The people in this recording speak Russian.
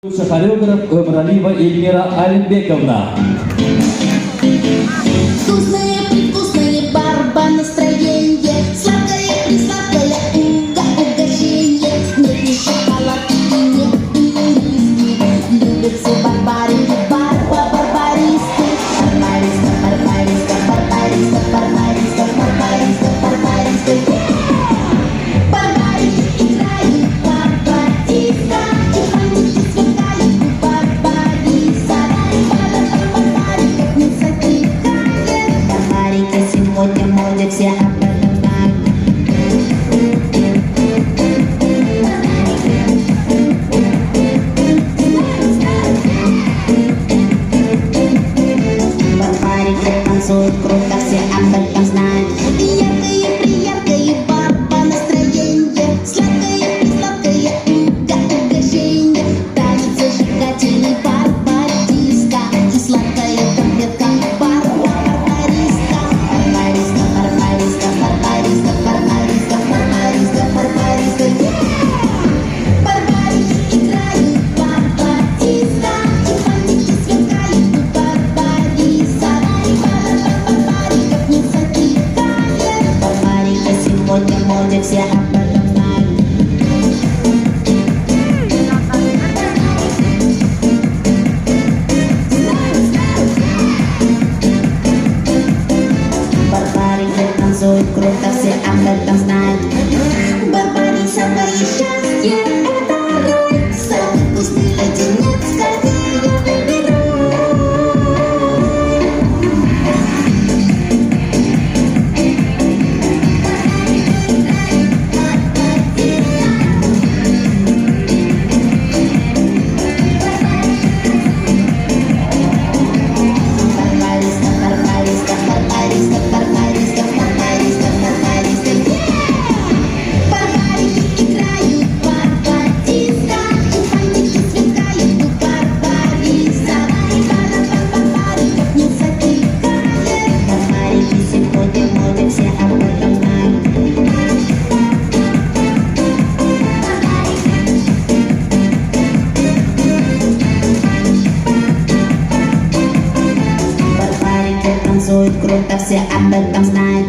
Хореограф Эмралиева Эльмира Алимбековна. Вкусные, привкусные, барба настроение, сладкое, присладкое, угощение. Нет ни шоколадки, нет виски, любят все барбарики, барбаристы. Барбариста, барбариста, барбариста, барбариста, барбариста, барбариста. Барбарики играют, барбариста, и фантики сверкают, барбариста. Барбариков не затихает. Барбарики сегодня в моде, все об этом знают. Барбарики танцуют круто, все об этом знают. И яркое, прияркое, барба настроение, сладкое, присладкое, угощение. Танец зажигательный, барбариста, и сладкая конфетка, барбариста. Барбариста, барбариста, барбариста, барбариста, барбариста, барбариста. Барбарики играют, барбариста, и фантики сверкают, барбариста. Барбариков не затихает. Барбарика сегодня в моде, все об этом знают. Барбарики танцуют круто, все об этом знают. Барбарисовое счастье — это рай, самый вкусный леденец, скорее я выберу. Барбариста, барбариста, барбариста, барбариста, барбариста, барбариста. Барбарики играют, барбариста, и фантики сверкают, барбариста. Барбариков не затихает. Барбарики сегодня в моде, все об этом знают. Барбарики танцуют круто, все об этом знают.